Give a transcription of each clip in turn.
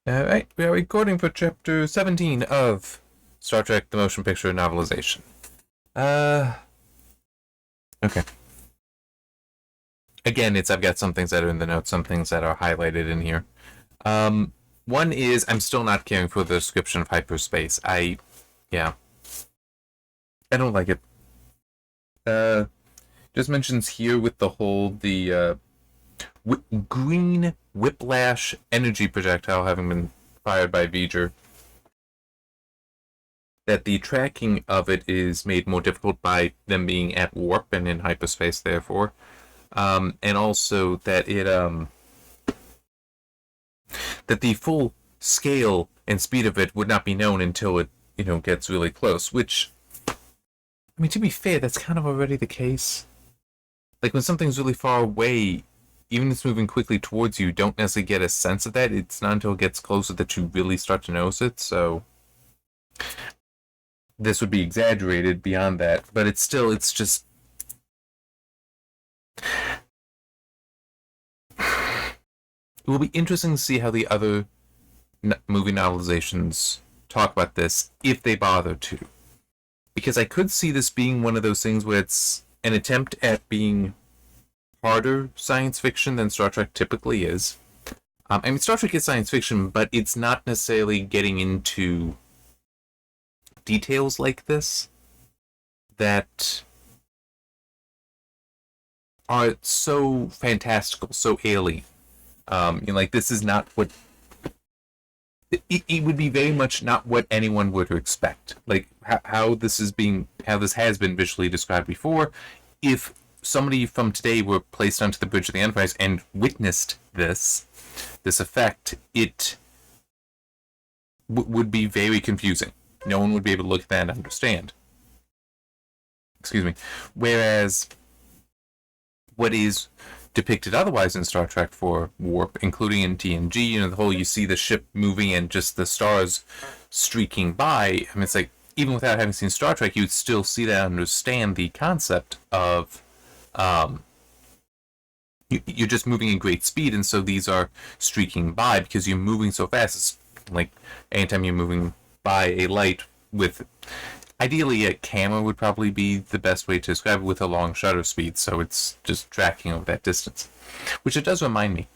Alright, we are recording for chapter 17 of Star Trek The Motion Picture Novelization. Uh, okay. Again, I've got some things that are in the notes, some things that are highlighted in here. One is, I'm still not caring for the description of hyperspace. I don't like it. Just mentions here with the green whiplash energy projectile having been fired by V'ger, that the tracking of it is made more difficult by them being at warp and in hyperspace, therefore. And also that that the full scale and speed of it would not be known until it, gets really close, which, I mean, to be fair, that's kind of already the case. Like, when something's really far away, even if it's moving quickly towards you, don't necessarily get a sense of that. It's not until it gets closer that you really start to notice it, so this would be exaggerated beyond that, but it's just... It will be interesting to see how the other movie novelizations talk about this, if they bother to. Because I could see this being one of those things where it's an attempt at being harder science fiction than Star Trek typically is. I mean, Star Trek is science fiction, but it's not necessarily getting into details like this that are so fantastical, so alien. Like, this is not what... It would be very much not what anyone would expect. Like, how this has been visually described before. If somebody from today were placed onto the bridge of the Enterprise and witnessed this effect, it would be very confusing. No one would be able to look at that and understand. Excuse me. Whereas what is depicted otherwise in Star Trek for warp, including in TNG, the whole, you see the ship moving and just the stars streaking by. I mean, it's like, even without having seen Star Trek, you'd still see that and understand the concept of you're just moving at great speed, and so these are streaking by because you're moving so fast. It's like anytime you're moving by a light with... Ideally, a camera would probably be the best way to describe it, with a long shutter speed, so it's just tracking over that distance. Which it does remind me.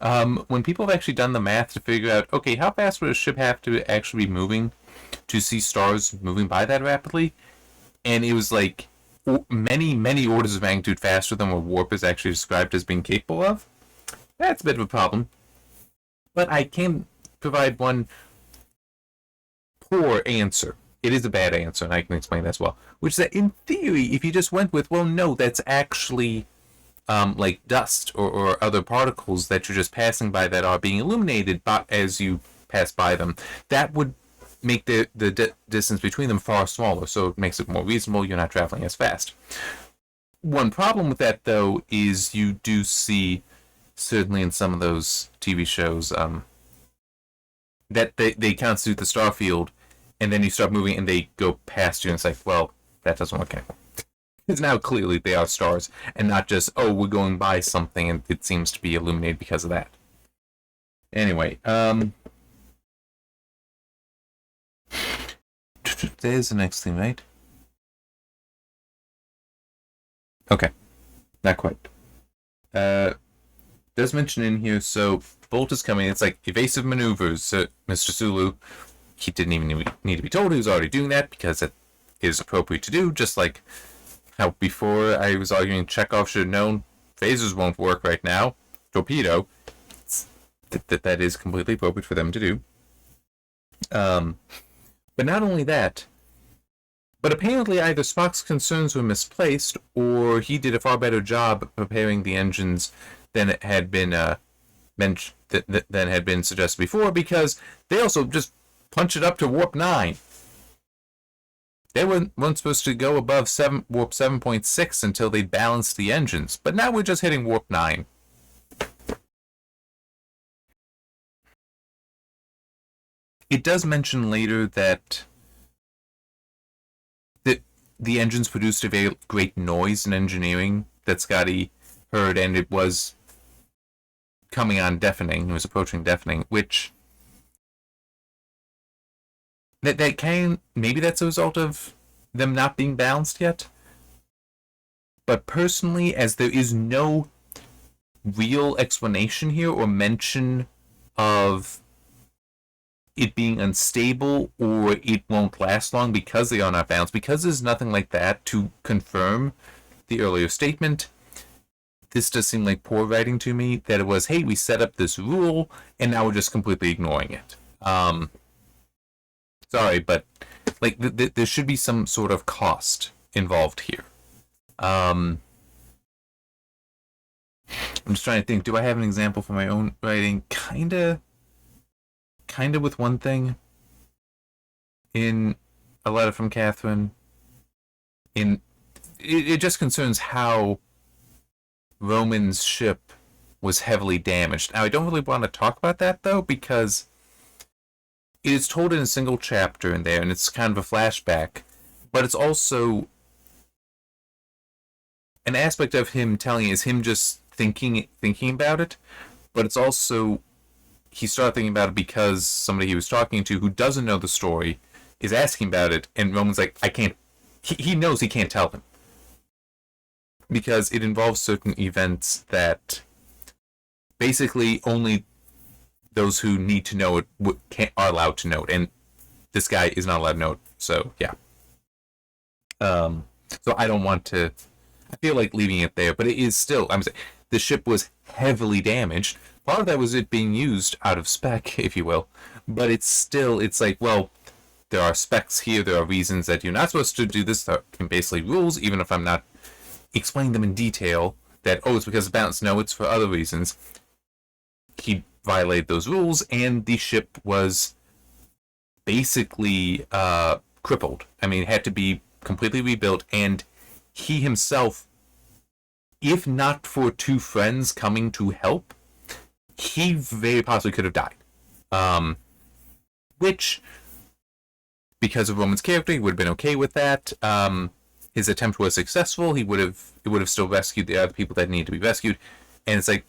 When people have actually done the math to figure out, okay, how fast would a ship have to actually be moving to see stars moving by that rapidly? And it was like many, many orders of magnitude faster than what warp is actually described as being capable of. That's a bit of a problem. But I can provide one poor answer. It is a bad answer, and I can explain that as well. Which is that, in theory, if you just went with, well, no, that's actually like dust or other particles that you're just passing by that are being illuminated as you pass by them, that would make the distance between them far smaller, so it makes it more reasonable. You're not traveling as fast. One problem with that, though, is you do see, certainly in some of those TV shows, that they constitute the star field, and then you start moving and they go past you, and it's like, well, that doesn't work anymore. Because now clearly they are stars, and not just, oh, we're going by something and it seems to be illuminated because of that. Anyway, there's the next thing, right? Okay, not quite. There's mention in here, so Bolt is coming, it's like, evasive maneuvers, Mr. Sulu. He didn't even need to be told. He was already doing that because it is appropriate to do. Just like how before I was arguing Chekhov should have known phasers won't work right now. Torpedo. That is completely appropriate for them to do. But not only that, but apparently either Spock's concerns were misplaced, or he did a far better job preparing the engines than it had been than had been suggested before, because they also just punch it up to warp 9. They weren't supposed to go above warp 7.6 until they balanced the engines, but now we're just hitting warp 9. It does mention later that the engines produced a very great noise in engineering that Scotty heard, and it was coming on deafening. It was approaching deafening, which that can, maybe that's a result of them not being balanced yet. But personally, as there is no real explanation here or mention of it being unstable or it won't last long because they are not balanced, because there's nothing like that to confirm the earlier statement, this does seem like poor writing to me, that it was, hey, we set up this rule and now we're just completely ignoring it. Sorry, but like there should be some sort of cost involved here. I'm just trying to think, do I have an example for my own writing? Kinda with one thing in a letter from Catherine. It just concerns how Roman's ship was heavily damaged. Now, I don't really want to talk about that, though, because it is told in a single chapter in there, and it's kind of a flashback, but it's also an aspect of him telling is him just thinking about it, but it's also he started thinking about it because somebody he was talking to who doesn't know the story is asking about it, and Roman's like, I can't. He knows he can't tell him because it involves certain events that basically only those who need to know it are allowed to know it, and this guy is not allowed to know it. So yeah. So I don't want to. I feel like leaving it there, but it is still. I'm saying the ship was heavily damaged. Part of that was it being used out of spec, if you will. But it's still. It's like, well, there are specs here. There are reasons that you're not supposed to do this. There are basically rules, even if I'm not explaining them in detail. That it's because of balance. No, it's for other reasons. He violated those rules, and the ship was basically crippled. I mean, it had to be completely rebuilt, and he himself, if not for two friends coming to help, he very possibly could have died. Which, because of Roman's character, he would have been okay with that. His attempt was successful. It would have still rescued the other people that needed to be rescued. And it's like,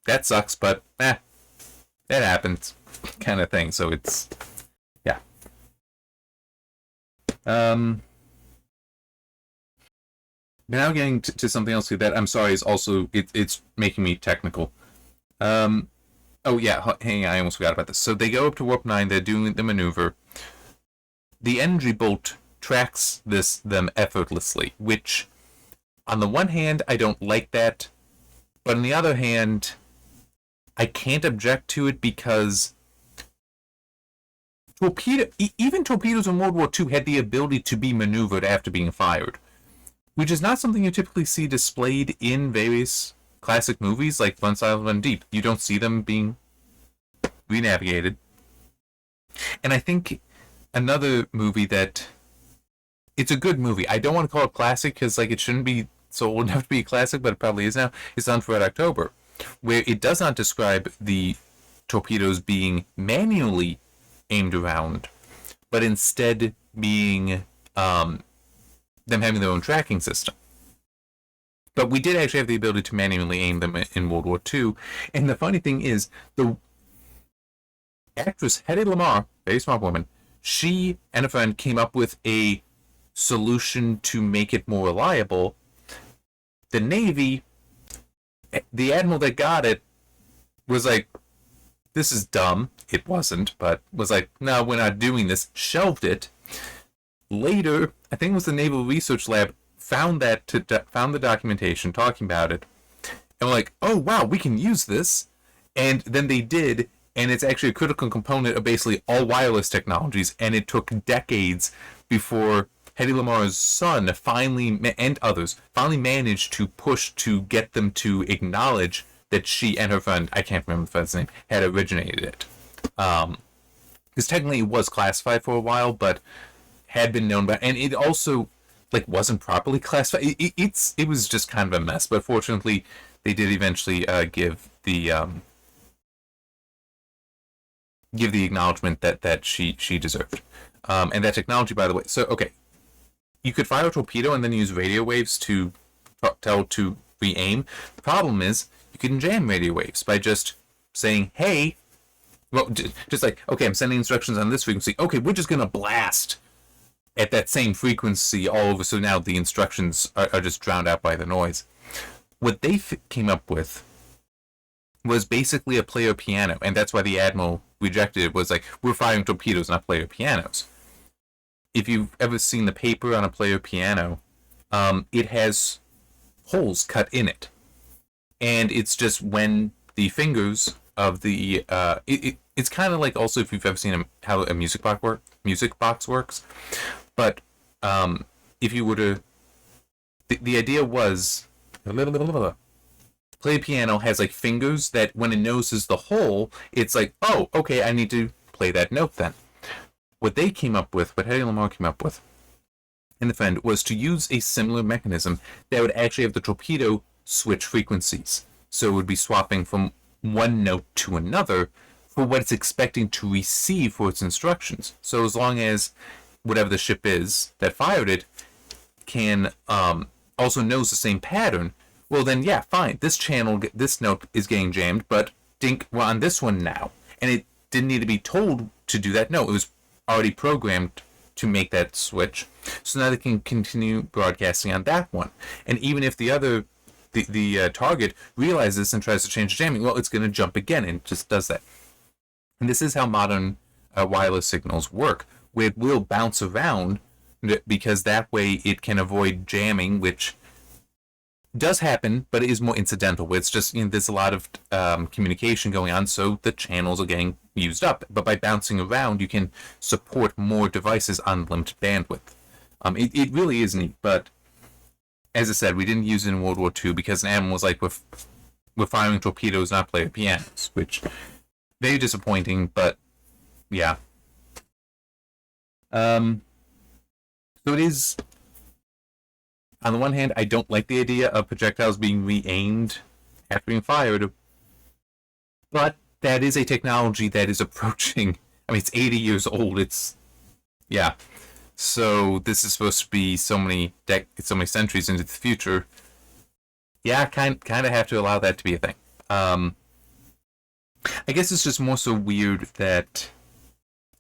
that sucks, but that happens, kind of thing. So it's, yeah. Now getting to something else that I'm sorry is also it's making me technical. Oh yeah, hang on, I almost forgot about this. So they go up to warp 9. They're doing the maneuver. The energy bolt tracks them effortlessly, which, on the one hand, I don't like that, but on the other hand, I can't object to it because even torpedoes in World War II had the ability to be maneuvered after being fired, which is not something you typically see displayed in various classic movies like Run Silent Run Deep. You don't see them being renavigated. And I think another movie that it's a good movie. I don't want to call it classic because like it shouldn't be so old enough to be a classic, but it probably is now. It's Hunt for Red October, where it does not describe the torpedoes being manually aimed around, but instead being them having their own tracking system. But we did actually have the ability to manually aim them in World War II. And the funny thing is, the actress Hedy Lamarr, very smart woman, she and a friend came up with a solution to make it more reliable. The Navy, the admiral that got it, was like, this is dumb. It wasn't, but was like, no, we're not doing this. Shelved it. Later, I think it was the Naval Research Lab, found the documentation talking about it, and we're like, oh wow, we can use this. And then they did, and it's actually a critical component of basically all wireless technologies, and it took decades before Hedy Lamarr's son and others finally managed to push to get them to acknowledge that she and her friend, I can't remember the friend's name, had originated it. Because technically it was classified for a while, but had been known by, and it also like wasn't properly classified. It was just kind of a mess, but fortunately they did eventually give the acknowledgement that she deserved. And that technology, by the way, so okay, you could fire a torpedo and then use radio waves to tell to re-aim. The problem is you can jam radio waves by just saying, hey, Well, just like, okay, I'm sending instructions on this frequency. Okay, we're just gonna blast at that same frequency all over. So now the instructions are just drowned out by the noise. What they came up with was basically a player piano, and that's why the Admiral rejected it. Was like, we're firing torpedoes, not player pianos. If you've ever seen the paper on a player piano, it has holes cut in it, and it's just when the fingers of the it's kind of like, also, if you've ever seen how a music box works, but if you were to, the idea was, play piano has like fingers that when it notices the hole, it's like, oh, okay, I need to play that note then. What they came up with, what Hedy Lamarr came up with in the friend, was to use a similar mechanism that would actually have the torpedo switch frequencies. So it would be swapping from one note to another for what it's expecting to receive for its instructions. So as long as whatever the ship is that fired it can also knows the same pattern, well then, yeah, fine. This channel, this note is getting jammed, but dink, we're on this one now. And it didn't need to be told to do that. No, it was already programmed to make that switch. So now they can continue broadcasting on that one. And even if the other, the target realizes and tries to change the jamming, well, it's going to jump again and just does that. And this is how modern wireless signals work, where it will bounce around, because that way it can avoid jamming, which does happen, but it is more incidental. Where it's just, there's a lot of communication going on, so the channels are getting used up. But by bouncing around, you can support more devices on limited bandwidth. It really is neat, but as I said, we didn't use it in World War II because an Admiral was like, we're firing torpedoes, not player pianos, which very disappointing, but yeah. So it is, on the one hand, I don't like the idea of projectiles being re-aimed after being fired, but that is a technology that is approaching, I mean, it's 80 years old, yeah. So this is supposed to be so many centuries into the future. Yeah, kind of have to allow that to be a thing. I guess it's just more so weird that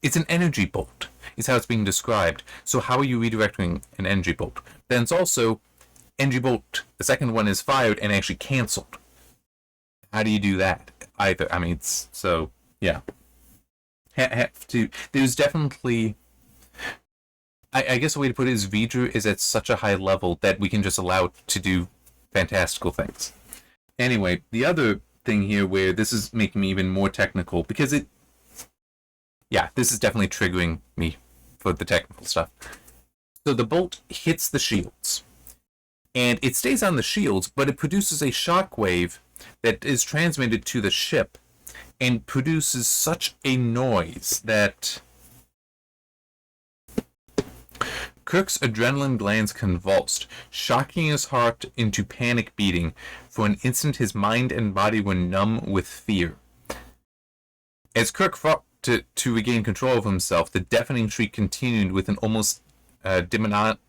it's an energy bolt, is how it's being described. So how are you redirecting an energy bolt? Then it's also energy bolt, the second one is fired and actually canceled. How do you do that? Either, I mean, it's, so, yeah. There's definitely, I guess the way to put it is, V'ger is at such a high level that we can just allow it to do fantastical things. Anyway, the other thing here where this is making me even more technical, because this is definitely triggering me for the technical stuff. So the bolt hits the shields, and it stays on the shields, but it produces a shockwave that is transmitted to the ship and produces such a noise that Kirk's adrenaline glands convulsed, shocking his heart into panic beating. For an instant, his mind and body were numb with fear. As Kirk fought to regain control of himself, the deafening shriek continued with an almost demoniacal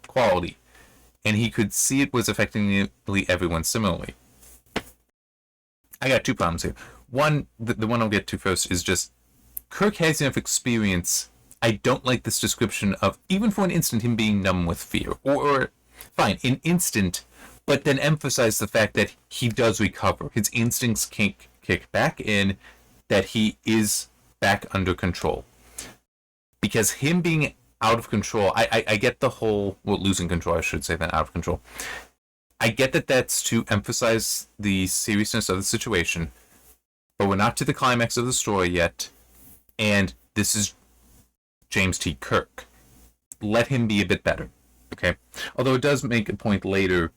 quality, and he could see it was affecting nearly everyone similarly. I got two problems here. One, the one I'll get to first, is just Kirk has enough experience. I don't like this description of, even for an instant, him being numb with fear. Or fine, an instant, but then emphasize the fact that he does recover. His instincts kick back in, that he is back under control. Because him being out of control, I get the whole, well, losing control, I should say, than out of control. I get that that's to emphasize the seriousness of the situation, but we're not to the climax of the story yet, and this is James T. Kirk. Let him be a bit better, okay? Although it does make a point later.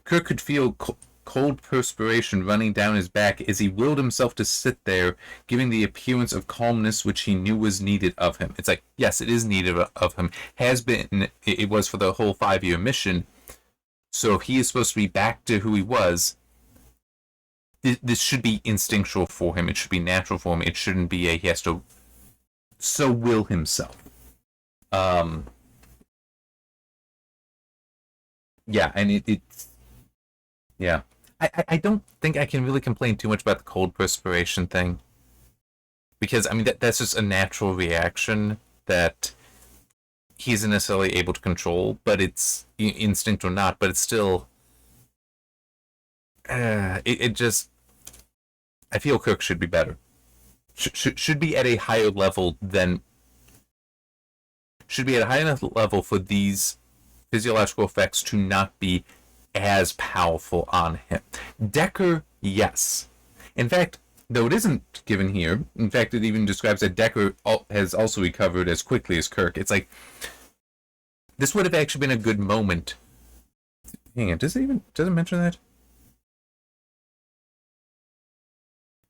Kirk could feel cold perspiration running down his back as he willed himself to sit there, giving the appearance of calmness which he knew was needed of him. It's like, yes, it is needed of him. Has been, it was for the whole 5-year mission. So if he is supposed to be back to who he was, this should be instinctual for him. It should be natural for him. It shouldn't be he has to so will himself. Yeah, and it's yeah. I don't think I can really complain too much about the cold perspiration thing because I mean that's just a natural reaction that he isn't necessarily able to control, but it's instinct or not, but it's still it just I feel Kirk should be better. Should be at a higher level than should be at a high enough level for these physiological effects to not be as powerful on him. Decker, yes. In fact, though it isn't given here, in fact, it even describes that Decker has also recovered as quickly as Kirk. It's like, this would have actually been a good moment. Hang on, does it mention that?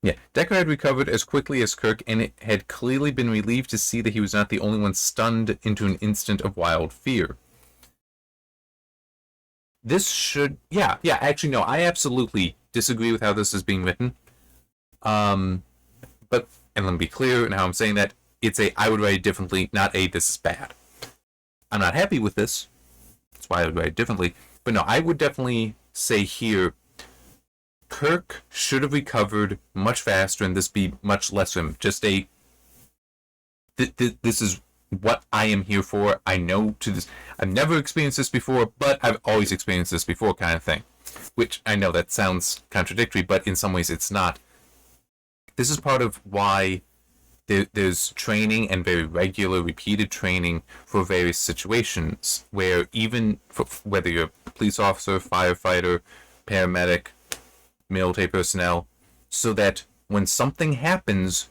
Yeah, Decker had recovered as quickly as Kirk, and it had clearly been relieved to see that he was not the only one stunned into an instant of wild fear. This should, yeah, actually, no, I absolutely disagree with how this is being written. But, and let me be clear in how I'm saying that, it's a, I would write it differently, not a, this is bad. I'm not happy with this, that's why I would write it differently, but no, I would definitely say here, Kirk should have recovered much faster and this be much less of him. Just a, this is what I am here for. I know to this, I've never experienced this before, but I've always experienced this before kind of thing. Which I know that sounds contradictory, but in some ways it's not. This is part of why there's training and very regular, repeated training for various situations where even for, whether you're a police officer, firefighter, paramedic, military personnel, so that when something happens,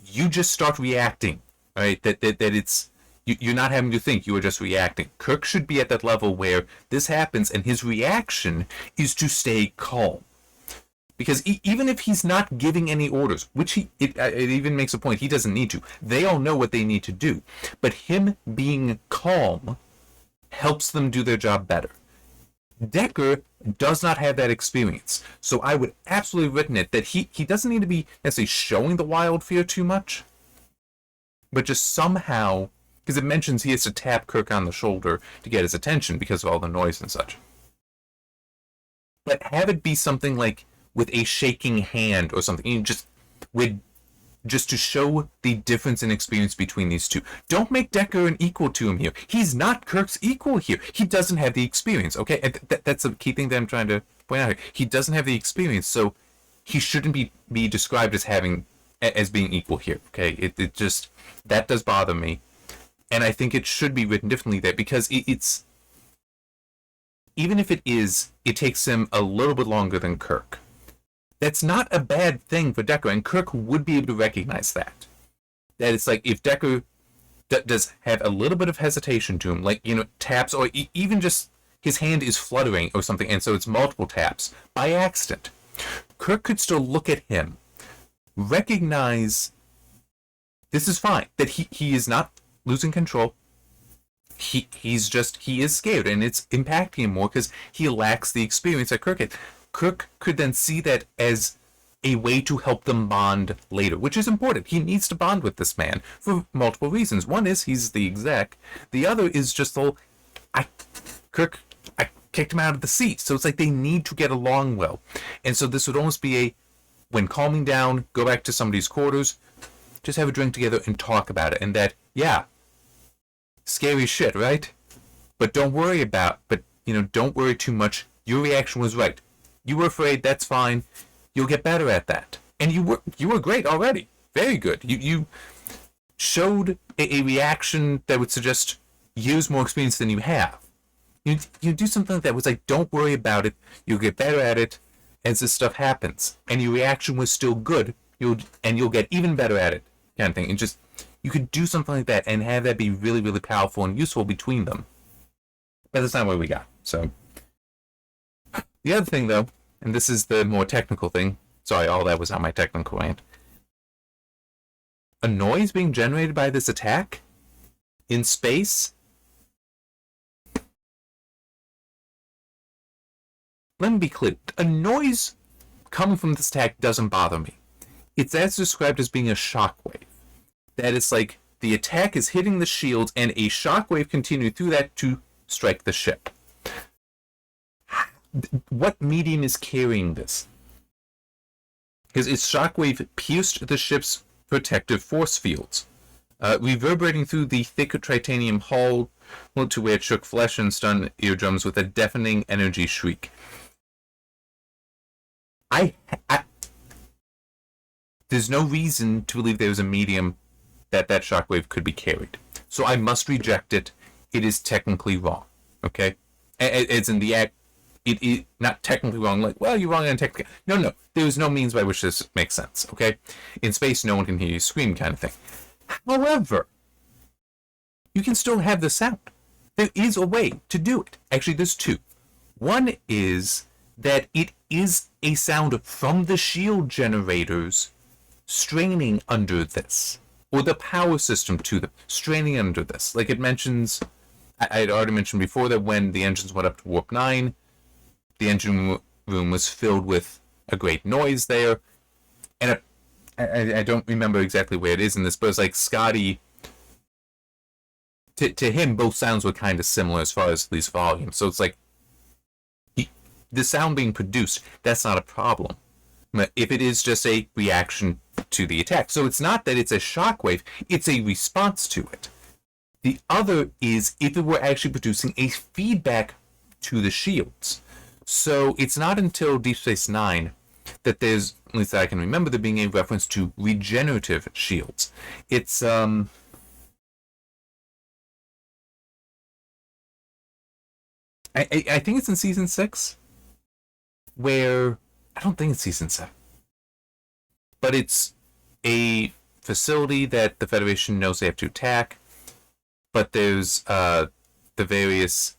you just start reacting, right? That it's you're not having to think, you are just reacting. Kirk should be at that level where this happens and his reaction is to stay calm. Because even if he's not giving any orders, which it even makes a point, he doesn't need to. They all know what they need to do. But him being calm helps them do their job better. Decker does not have that experience. So I would absolutely have written it that he doesn't need to be necessarily showing the wild fear too much, but just somehow, because it mentions he has to tap Kirk on the shoulder to get his attention because of all the noise and such. But have it be something like with a shaking hand or something, just to show the difference in experience between these two. Don't make Decker an equal to him here. He's not Kirk's equal here. He doesn't have the experience, okay? That's a key thing that I'm trying to point out here. He doesn't have the experience, so he shouldn't be described as being equal here, okay? It just, that does bother me. And I think it should be written differently there because it's, even if it is, it takes him a little bit longer than Kirk. That's not a bad thing for Decker, and Kirk would be able to recognize that. That it's like if Decker does have a little bit of hesitation to him, like, taps, or even just his hand is fluttering or something, and so it's multiple taps by accident, Kirk could still look at him, recognize this is fine, that he is not losing control. He is scared, and it's impacting him more because he lacks the experience that Kirk had. Kirk could then see that as a way to help them bond later, which is important. He needs to bond with this man for multiple reasons. One is he's the exec. The other is just I kicked him out of the seat. So it's like they need to get along well. And so this would almost be when calming down, go back to somebody's quarters, just have a drink together and talk about it. And that, yeah, scary shit, right? But don't worry don't worry too much. Your reaction was right. You were afraid, that's fine. You'll get better at that. And you were great already. Very good. You showed a reaction that would suggest use more experience than you have. You do something like that was like, don't worry about it. You'll get better at it as this stuff happens. And your reaction was still good. You'll get even better at it, kind of thing. And just, you could do something like that and have that be really, really powerful and useful between them. But that's not what we got. So the other thing, though, and this is the more technical thing. Sorry, all that was on my technical rant. A noise being generated by this attack in space. Let me be clear. A noise coming from this attack doesn't bother me. It's as described as being a shockwave. That it's like the attack is hitting the shield and a shockwave continuing through that to strike the ship. what medium is carrying this? Because its shockwave pierced the ship's protective force fields, reverberating through the thick titanium hull to where it shook flesh and stunned eardrums with a deafening energy shriek. There's no reason to believe there was a medium that shockwave could be carried. So I must reject it. It is technically wrong. Okay? It's in the act. It is not technically wrong. Like, well, you're wrong on technically. No. There's no means by which this makes sense. Okay? In space, no one can hear you scream, kind of thing. However, you can still have the sound. There is a way to do it. Actually, there's two. One is that it is a sound from the shield generators straining under this, or the power system to them straining under this. Like it mentions, I had already mentioned before that when the engines went up to warp 9, the engine room was filled with a great noise there, and I don't remember exactly where it is in this, but it's like Scotty, to him, both sounds were kind of similar as far as at least volume. So it's like, the sound being produced, that's not a problem. But if it is just a reaction to the attack. So it's not that it's a shockwave, it's a response to it. The other is if it were actually producing a feedback to the shields. So it's not until Deep Space Nine that there's, at least I can remember, there being a reference to regenerative shields. It's I think it's in season 6, where I don't think it's season 7, but it's a facility that the Federation knows they have to attack, but there's the various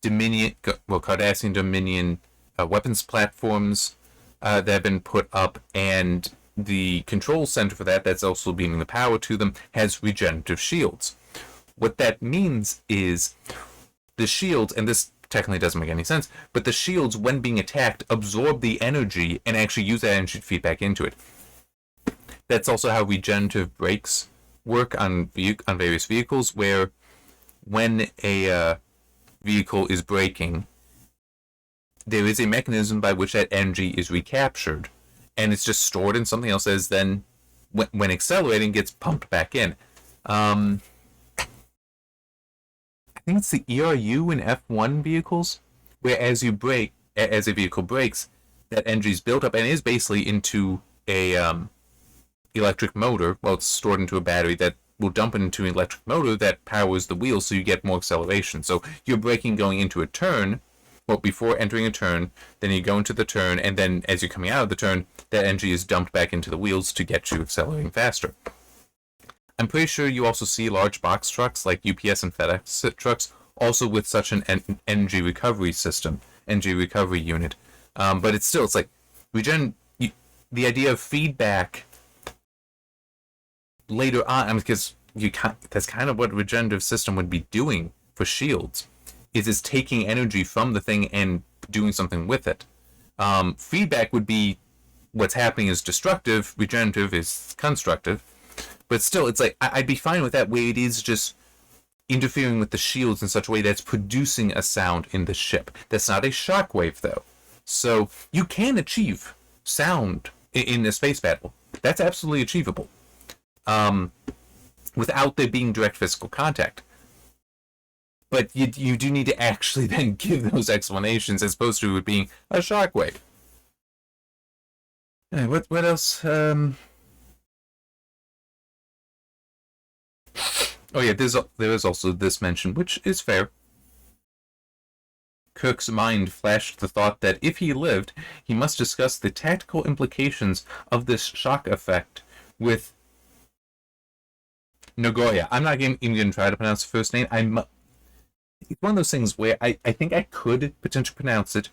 Cardassian Dominion weapons platforms that have been put up, and the control center for that's also beaming the power to them, has regenerative shields. What that means is the shields, and this technically doesn't make any sense, but the shields, when being attacked, absorb the energy and actually use that energy to feed back into it. That's also how regenerative brakes work on various vehicles, where when a vehicle is braking, there is a mechanism by which that energy is recaptured, and it's just stored in something else as then, when accelerating, gets pumped back in. I think it's the ERU in F1 vehicles, where as you brake, as a vehicle brakes, that energy is built up and is basically into a electric motor. Well, it's stored into a battery that will dump into an electric motor that powers the wheels, so you get more acceleration. So you're braking going into a turn, well, before entering a turn, then you go into the turn, and then as you're coming out of the turn, that energy is dumped back into the wheels to get you accelerating faster. I'm pretty sure you also see large box trucks like UPS and FedEx trucks also with such an energy recovery system, energy recovery unit. But it's like the idea of feedback later on, because that's kind of what a regenerative system would be doing for shields, is taking energy from the thing and doing something with it. Feedback would be what's happening is destructive, regenerative is constructive. But still, it's like, I'd be fine with that, where it is just interfering with the shields in such a way that's producing a sound in the ship. That's not a shockwave, though. So you can achieve sound in a space battle. That's absolutely achievable. Without there being direct physical contact. But you do need to actually then give those explanations as opposed to it being a shockwave. What else? Oh yeah, there is also this mention, which is fair. Kirk's mind flashed the thought that if he lived, he must discuss the tactical implications of this shock effect with Nagoya. I'm not even going to try to pronounce the first name. It's one of those things where I think I could potentially pronounce it,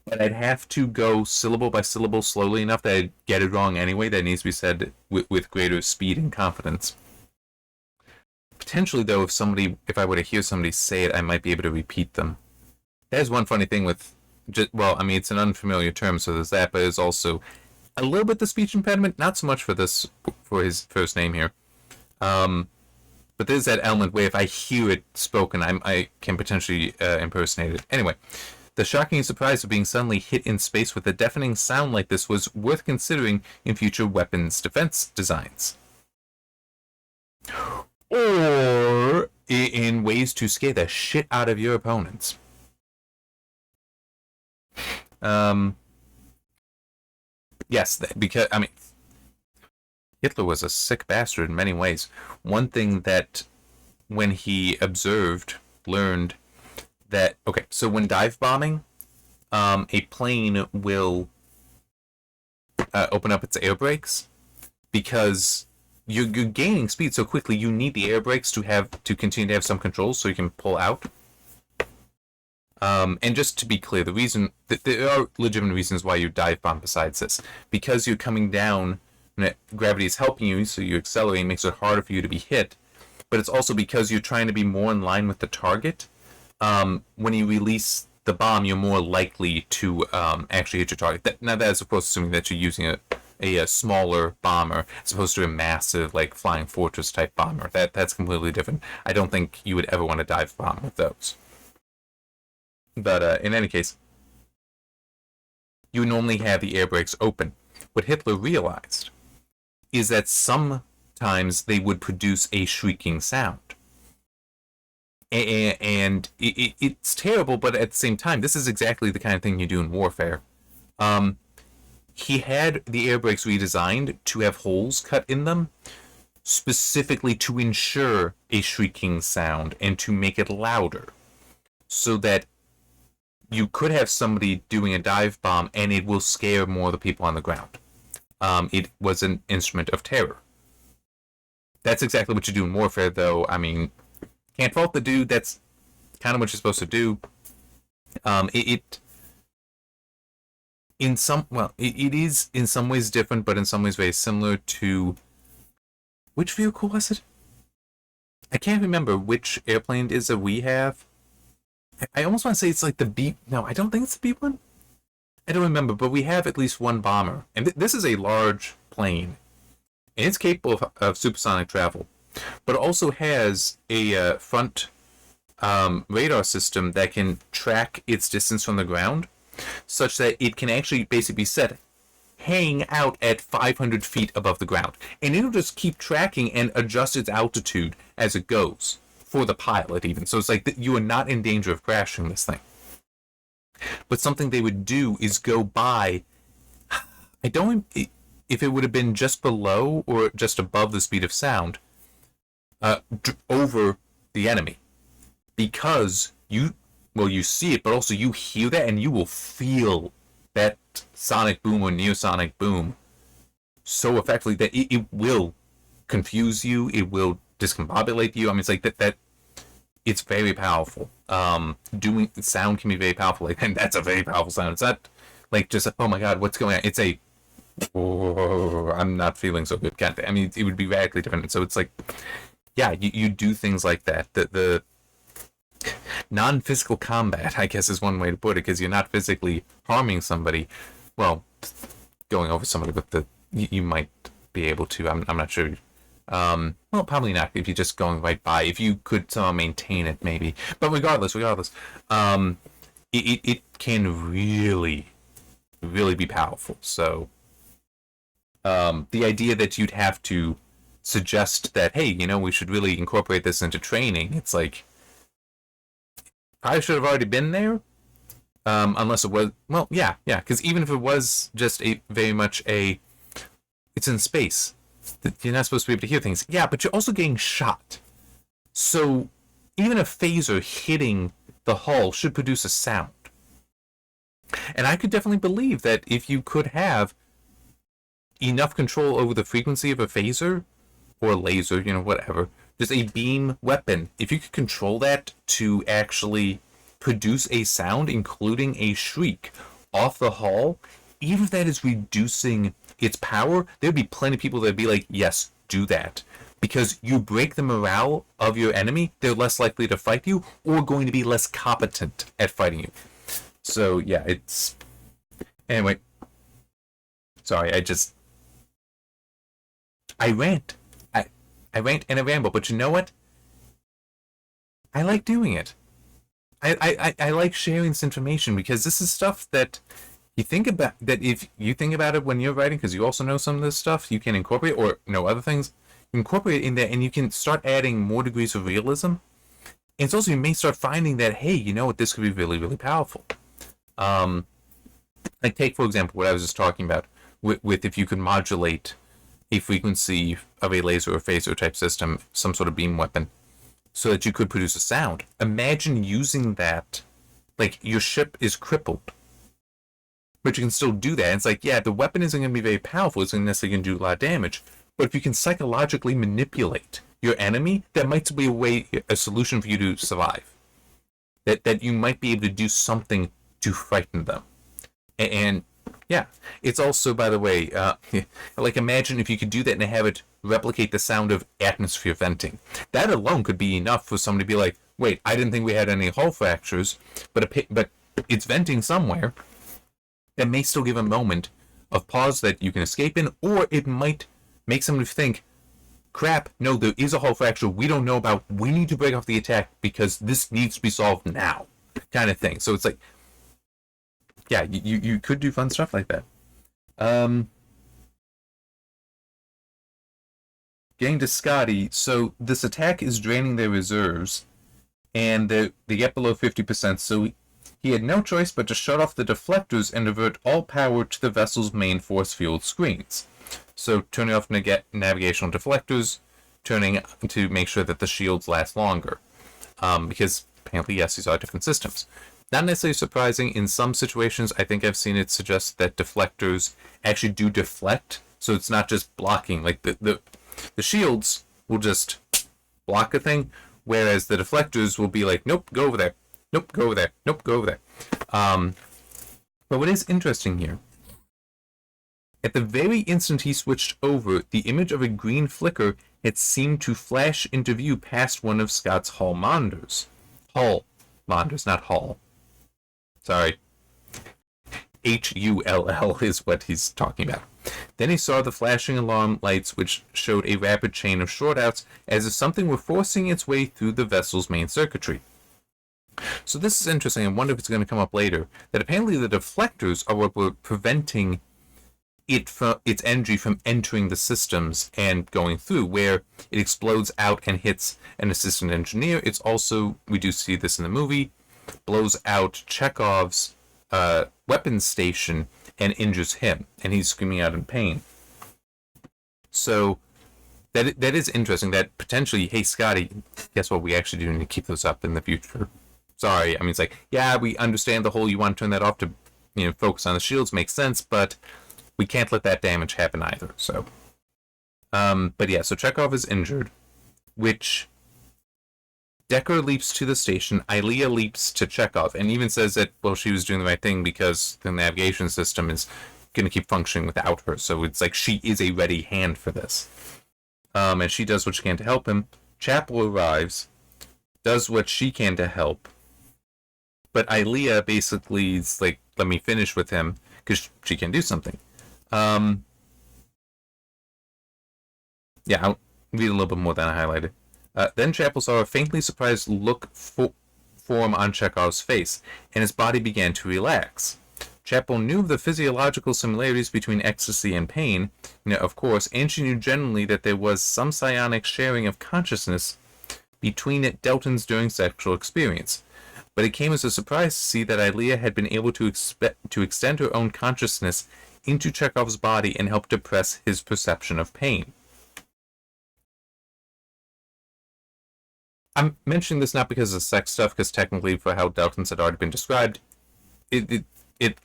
but I'd have to go syllable by syllable slowly enough that I'd get it wrong anyway. That needs to be said with greater speed and confidence. Potentially, though, if I were to hear somebody say it, I might be able to repeat them. There's one funny thing with, it's an unfamiliar term, so there's that, but there's also a little bit the speech impediment, not so much for his first name here. But there's that element where if I hear it spoken, I can potentially impersonate it. Anyway, The shocking surprise of being suddenly hit in space with a deafening sound like this was worth considering in future weapons defense designs. Or in ways to scare the shit out of your opponents. Yes, because, I mean, Hitler was a sick bastard in many ways. One thing that, when he learned that, okay, so when dive bombing, a plane will open up its air brakes because you're gaining speed so quickly. You need the air brakes to continue to have some control so you can pull out. And just to be clear, the reason that there are legitimate reasons why you dive bomb besides this, because you're coming down, gravity is helping you, so you accelerate, makes it harder for you to be hit. But it's also because you're trying to be more in line with the target. When you release the bomb, you're more likely to actually hit your target. Now, that is, of course, assuming that you're using a smaller bomber as opposed to a massive, like, flying fortress type bomber. That's completely different. I don't think you would ever want to dive bomb with those. But in any case, you normally have the air brakes open. What Hitler realized is that sometimes they would produce a shrieking sound. And it's terrible, but at the same time, this is exactly the kind of thing you do in warfare. He had the air brakes redesigned to have holes cut in them, specifically to ensure a shrieking sound and to make it louder, so that you could have somebody doing a dive bomb and it will scare more of the people on the ground. It was an instrument of terror. That's exactly what you do in warfare, though. I mean, can't fault the dude. That's kind of what you're supposed to do. It is in some ways different, but in some ways very similar to... Which vehicle was it? I can't remember which airplane it is that we have. I almost want to say it's like the B... No, I don't think it's the B-1. I don't remember, but we have at least one bomber. And this is a large plane. And it's capable of supersonic travel. But it also has a front radar system that can track its distance from the ground, such that it can actually basically be set hang out at 500 feet above the ground. And it'll just keep tracking and adjust its altitude as it goes. For the pilot, even. So it's like you are not in danger of crashing this thing. But something they would do is go by... I don't... If it would have been just below or just above the speed of sound, over the enemy. Because you see it, but also you hear that and you will feel that sonic boom or near-sonic boom so effectively that it will confuse you, it will discombobulate you. I mean, it's like that it's very powerful. Doing sound can be very powerful, like, and that's a very powerful sound. It's not like just, oh my god, what's going on? It's a, oh, I'm not feeling so good. I mean, it would be radically different. So it's like, yeah, you do things like that. The non-physical combat, I guess, is one way to put it, because you're not physically harming somebody. Well, going over somebody with you might be able to. I'm not sure. Well, probably not if you're just going right by. If you could somehow maintain it, maybe. But regardless, it can really, really be powerful. So, the idea that you'd have to suggest that, hey, we should really incorporate this into training, it's like, probably should have already been there. Unless it was, well, yeah, because even if it was just it's in space. You're not supposed to be able to hear things. Yeah, but you're also getting shot. So even a phaser hitting the hull should produce a sound. And I could definitely believe that if you could have enough control over the frequency of a phaser or laser, whatever, just a beam weapon, if you could control that to actually produce a sound, including a shriek, off the hull, even if that is reducing its power, there'd be plenty of people that'd be like, yes, do that. Because you break the morale of your enemy, they're less likely to fight you, or going to be less competent at fighting you. So, yeah, it's... Anyway. Sorry, I rant. I rant and I ramble, but you know what? I like doing it. I like sharing this information because this is stuff that you think about, that if you think about it when you're writing, because you also know some of this stuff, you can incorporate, or know other things, incorporate it in there, and you can start adding more degrees of realism. And it's also, you may start finding that, hey, you know what, this could be really, really powerful. Like, take, for example, what I was just talking about with if you could modulate a frequency of a laser or phaser type system, some sort of beam weapon, so that you could produce a sound. Imagine using that, like, your ship is crippled, but you can still do that. It's like, yeah, the weapon isn't going to be very powerful. It's going to necessarily do a lot of damage. But if you can psychologically manipulate your enemy, that might be a solution for you to survive. That you might be able to do something to frighten them. And yeah, it's also, by the way, like, imagine if you could do that and have it replicate the sound of atmosphere venting. That alone could be enough for somebody to be like, wait, I didn't think we had any hull fractures, but it's venting somewhere. That may still give a moment of pause that you can escape in, or it might make somebody think, crap, no, there is a hull fracture we don't know about. We need to break off the attack because this needs to be solved now, kind of thing. So it's like, yeah, you could do fun stuff like that. Getting to Scotty, so this attack is draining their reserves, and they get below 50%, so he had no choice but to shut off the deflectors and divert all power to the vessel's main force field screens. So turning off navigational deflectors, turning to make sure that the shields last longer. Because apparently, yes, these are different systems. Not necessarily surprising. In some situations, I think I've seen it suggest that deflectors actually do deflect. So it's not just blocking. Like, the shields will just block a thing, whereas the deflectors will be like, nope, go over there. Nope, go over there. Nope, go over there. But what is interesting here, at the very instant he switched over, the image of a green flicker had seemed to flash into view past one of Scott's hull monitors. Hull monitors, not hull. Sorry. Hull is what he's talking about. Then he saw the flashing alarm lights, which showed a rapid chain of shortouts, as if something were forcing its way through the vessel's main circuitry. So this is interesting. I wonder if it's going to come up later, that apparently the deflectors are what were preventing its energy from entering the systems and going through, where it explodes out and hits an assistant engineer. It's also, we do see this in the movie, blows out Chekhov's weapons station and injures him, and he's screaming out in pain. So that is interesting, that potentially, hey, Scotty, guess what, we actually do need to keep those up in the future. Sorry, I mean, it's like, yeah, we understand the whole you want to turn that off to, focus on the shields, makes sense, but we can't let that damage happen either, so. But yeah, so Chekhov is injured, which Decker leaps to the station, Ilea leaps to Chekhov, and even says that, well, she was doing the right thing because the navigation system is going to keep functioning without her, so it's like she is a ready hand for this. And she does what she can to help him. Chapel arrives, does what she can to help, but Ilea basically is like, let me finish with him, because she can do something. Yeah, I'll read a little bit more than I highlighted. Then Chapel saw a faintly surprised look form on Chekhov's face, and his body began to relax. Chapel knew of the physiological similarities between ecstasy and pain, of course, and she knew generally that there was some psionic sharing of consciousness between Deltons during sexual experience. But it came as a surprise to see that Ilea had been able to extend her own consciousness into Chekhov's body and help depress his perception of pain. I'm mentioning this not because of sex stuff, because technically, for how Deltons had already been described, it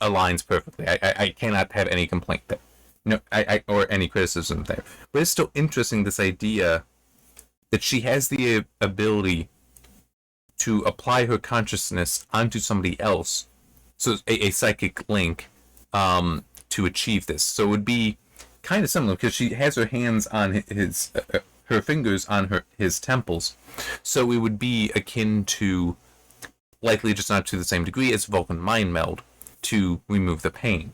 aligns perfectly. I cannot have any complaint there. No, or any criticism there. But it's still interesting, this idea that she has the ability to apply her consciousness onto somebody else, so a psychic link, to achieve this. So it would be kind of similar, because she has her hands on her fingers on his temples, so it would be akin to, likely just not to the same degree as Vulcan mind meld, to remove the pain,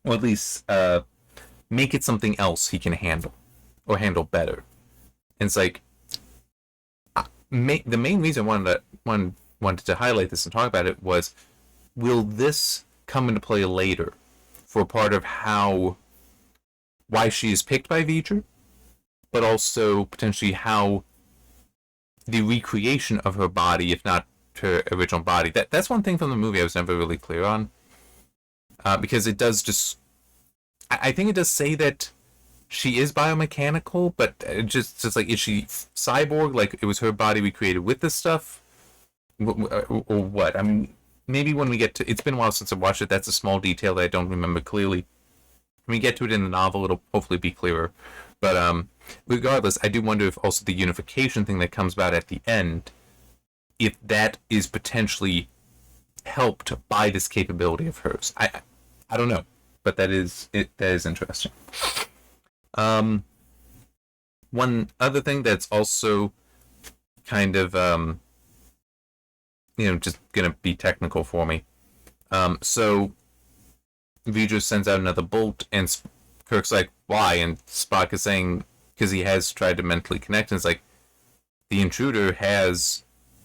or at least make it something else he can handle, or handle better. And it's like, the main reason I wanted wanted to highlight this and talk about it was, will this come into play later for part of why she is picked by V'ger, but also potentially how the recreation of her body, if not her original body, that's one thing from the movie I was never really clear on, because it does just, I think it does say that she is biomechanical, but just like, is she cyborg? Like, it was her body recreated with this stuff, or what? I mean, maybe when we get to, it's been a while since I watched it. That's a small detail that I don't remember clearly. When we get to it in the novel, it'll hopefully be clearer. But regardless, I do wonder if also the unification thing that comes about at the end, if that is potentially helped by this capability of hers. I don't know, but that is interesting. One other thing that's also kind of just gonna be technical for me. So V'ger sends out another bolt, and Kirk's like, why? And Spock is saying, because he has tried to mentally connect, and it's like, the intruder has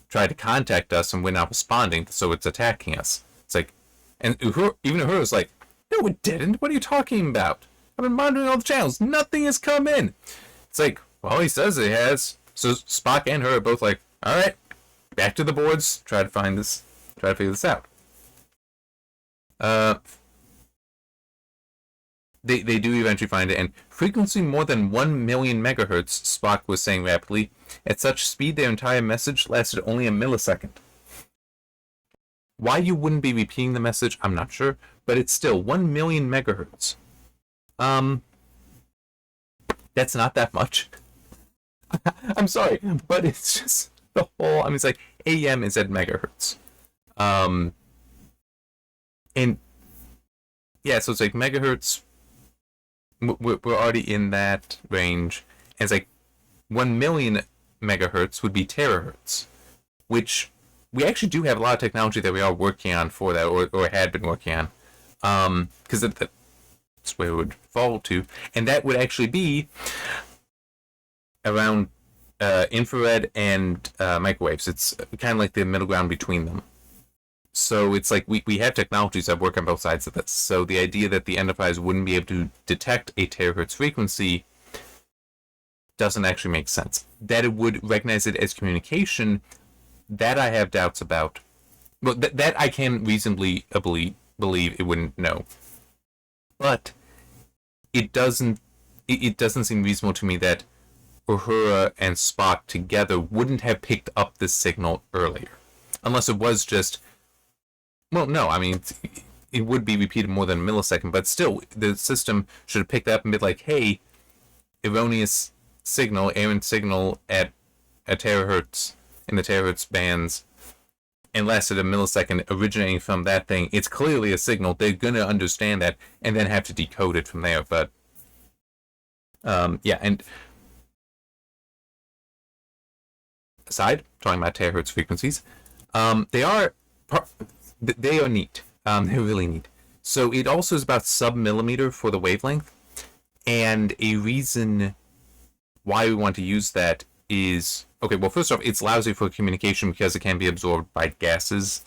tried to contact us and we're not responding, so it's attacking us. It's like, and even Uhura is like, no, it didn't. What are you talking about? I've been monitoring all the channels. Nothing has come in. It's like, well, he says it has. So Spock and her are both like, all right, back to the boards. Try to figure this out. They do eventually find it, and frequency more than 1 million megahertz, Spock was saying rapidly. At such speed, their entire message lasted only a millisecond. Why you wouldn't be repeating the message, I'm not sure, but it's still 1 million megahertz. That's not that much. I'm sorry, but it's just the whole, I mean, it's like AM is at megahertz. And yeah, so it's like megahertz, we're already in that range, and it's like 1 million megahertz would be terahertz, which we actually do have a lot of technology that we are working on for that, or had been working on, because that's where it would fall to, and that would actually be around infrared and microwaves. It's kind of like the middle ground between them. So it's like we have technologies that work on both sides of this. So the idea that the Enterprise wouldn't be able to detect a terahertz frequency doesn't actually make sense. That it would recognize it as communication, that I have doubts about. Well, that I can reasonably believe it wouldn't know. But it doesn't seem reasonable to me that Uhura and Spock together wouldn't have picked up this signal earlier. Unless it was just, well, no, I mean, it would be repeated more than a millisecond, but still, the system should have picked up and been like, hey, erroneous signal, errant signal at a terahertz, in the terahertz bands, and lasted a millisecond originating from that thing. It's clearly a signal. They're going to understand that and then have to decode it from there. But, yeah, and aside, talking about terahertz frequencies, they are neat. They're really neat. So it also is about sub-millimeter for the wavelength. And a reason why we want to use that is, okay, well, first off, it's lousy for communication because it can be absorbed by gases.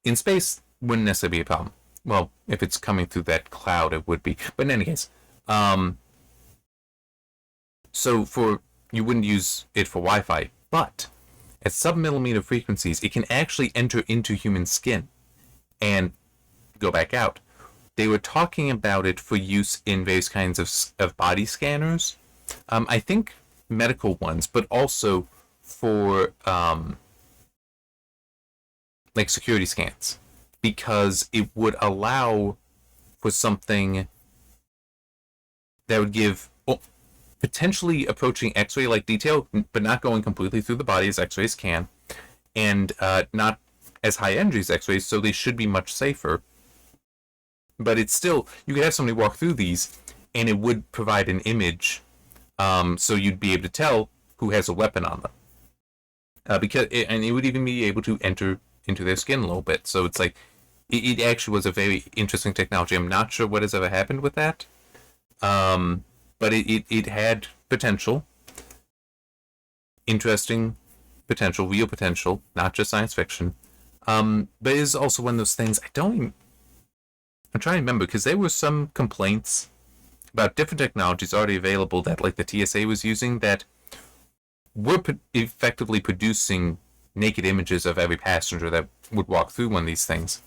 In space, wouldn't necessarily be a problem. Well, if it's coming through that cloud, it would be. But in any case, so you wouldn't use it for Wi-Fi, but at sub-millimeter frequencies, it can actually enter into human skin and go back out. They were talking about it for use in various kinds of body scanners. I think medical ones, but also for like security scans, because it would allow for something that would give potentially approaching X-ray like detail, but not going completely through the body as X-rays can, and not as high energy as X-rays, so they should be much safer. But it's still, you could have somebody walk through these, and it would provide an image, so you'd be able to tell who has a weapon on them. And it would even be able to enter into their skin a little bit. So it's like, it actually was a very interesting technology. I'm not sure what has ever happened with that. But it had potential. Interesting potential, real potential, not just science fiction. But it is also one of those things I'm trying to remember, because there were some complaints about different technologies already available that like the TSA was using that were effectively producing naked images of every passenger that would walk through one of these things.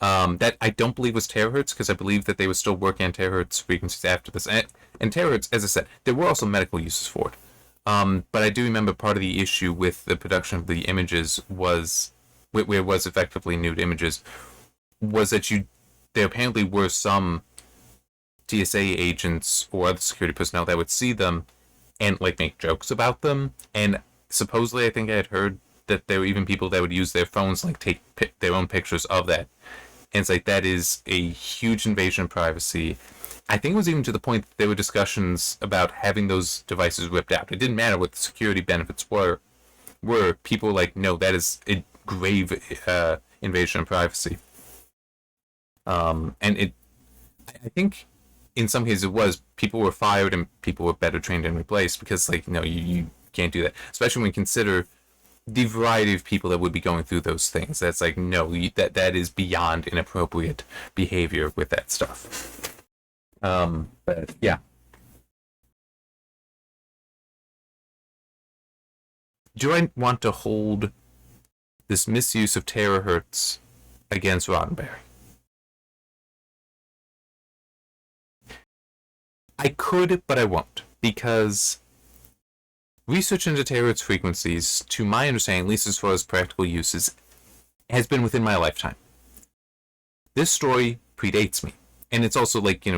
That I don't believe was terahertz, because I believe that they were still working on terahertz frequencies after this. And terahertz, as I said, there were also medical uses for it. But I do remember part of the issue with the production of the images was, where it was effectively nude images, was that there apparently were some TSA agents or other security personnel that would see them and like make jokes about them. And supposedly, I think I had heard that there were even people that would use their phones, like take their own pictures of that. And it's like, that is a huge invasion of privacy. I think it was even to the point that there were discussions about having those devices ripped out. It didn't matter what the security benefits were. People were like, no, that is a grave invasion of privacy. And I think in some cases it was, people were fired and people were better trained and replaced, because like, no, you can't do that. Especially when you consider the variety of people that would be going through those things. That's like, no, that is beyond inappropriate behavior with that stuff. But yeah. Do I want to hold this misuse of terahertz against Roddenberry? I could, but I won't, because research into terahertz frequencies, to my understanding, at least as far as practical uses, has been within my lifetime. This story predates me, and it's also like,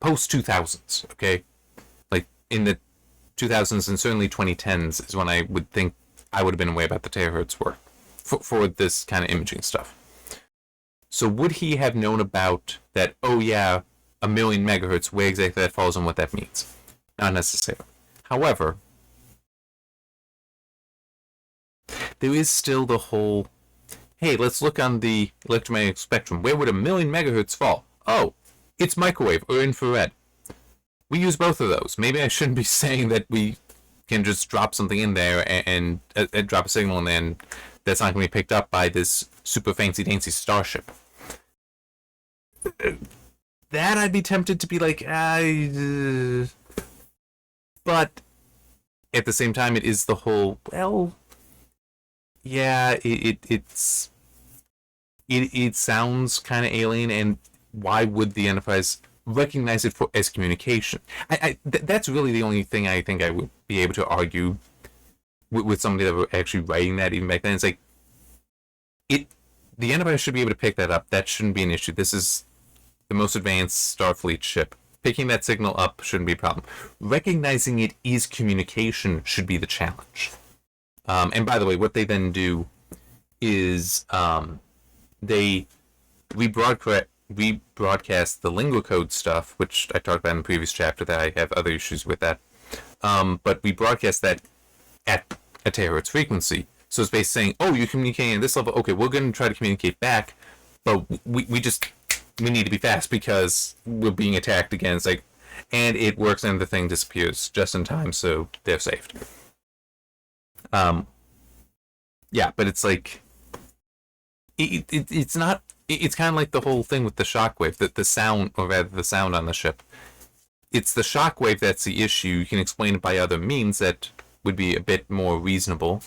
post 2000s, okay? Like in the 2000s and certainly 2010s is when I would think I would have been aware about the terahertz work for this kind of imaging stuff. So would he have known about that, oh yeah, 1,000,000 megahertz, where exactly that falls and what that means? Not necessarily. However, there is still the whole, hey, let's look on the electromagnetic spectrum. Where would 1,000,000 megahertz fall? Oh, it's microwave or infrared. We use both of those. Maybe I shouldn't be saying that we can just drop something in there and drop a signal, and then that's not going to be picked up by this super fancy-dancy starship. That I'd be tempted to be like, but at the same time, it is the whole, well, yeah, it sounds kind of alien, and why would the Enterprise recognize it as communication? That's really the only thing I think I would be able to argue with somebody that were actually writing that even back then. It's like, the Enterprise should be able to pick that up. That shouldn't be an issue. This is the most advanced Starfleet ship. Picking that signal up shouldn't be a problem. Recognizing it is communication should be the challenge. And by the way, what they then do is they rebroadcast the lingua code stuff, which I talked about in the previous chapter, that I have other issues with that. But we broadcast that at a terahertz frequency. So it's basically saying, oh, you're communicating at this level. Okay, we're going to try to communicate back, but we need to be fast because we're being attacked again. It's like, and it works and the thing disappears just in time, so they're saved. Yeah, but it's like, it's not, it's kind of like the whole thing with the shockwave, that the sound, or rather the sound on the ship. It's the shockwave that's the issue. You can explain it by other means that would be a bit more reasonable.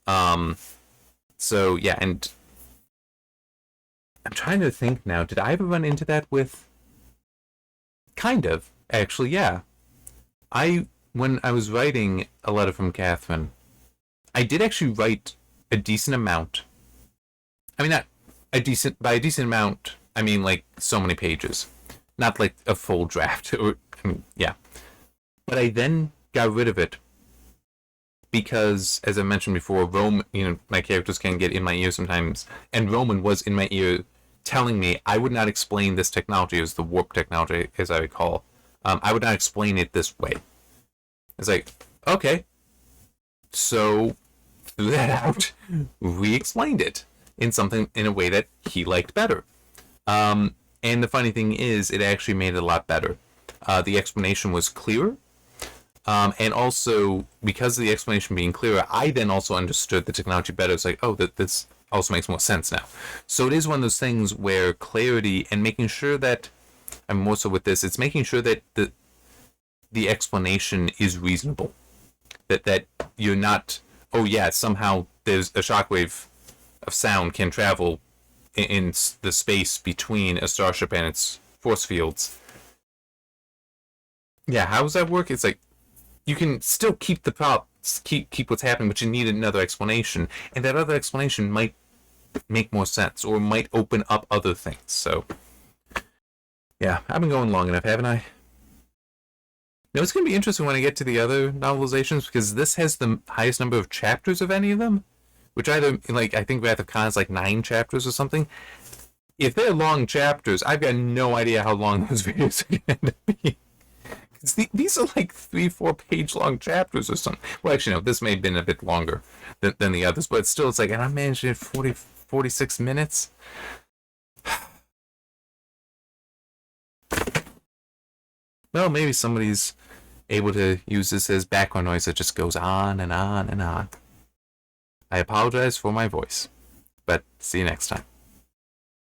So yeah, and I'm trying to think now, did I ever run into that with, kind of, actually, yeah. When I was writing A Letter from Catherine, I did actually write a decent amount. I mean, by a decent amount, I mean like so many pages. Not like a full draft, yeah. But I then got rid of it because, as I mentioned before, my characters can get in my ear sometimes, and Roman was in my ear telling me I would not explain this technology as the warp technology, as I recall. I would not explain it this way. It's like, okay. So, threw that out, re-explained it in a way that he liked better. And the funny thing is, it actually made it a lot better. The explanation was clearer. And also, because of the explanation being clearer, I then also understood the technology better. It's like, oh, this also makes more sense now. So it is one of those things where clarity and making sure that, and more so with this, it's making sure that the explanation is reasonable. That you're not, oh yeah, somehow there's a shockwave of sound can travel in the space between a starship and its force fields. Yeah, how does that work? It's like you can still keep the keep what's happening, but you need another explanation, and that other explanation might make more sense or might open up other things. So, yeah, I've been going long enough, haven't I? Now it's going to be interesting when I get to the other novelizations because this has the highest number of chapters of any of them, which either like I think Wrath of Khan is like 9 chapters or something. If they're long chapters, I've got no idea how long those videos are going to be. These are like 3-4 page long chapters or something. Well, actually, no, this may have been a bit longer than the others, but still, it's like, and I managed it 46 minutes. Well, maybe somebody's able to use this as background noise that just goes on and on and on. I apologize for my voice, but see you next time.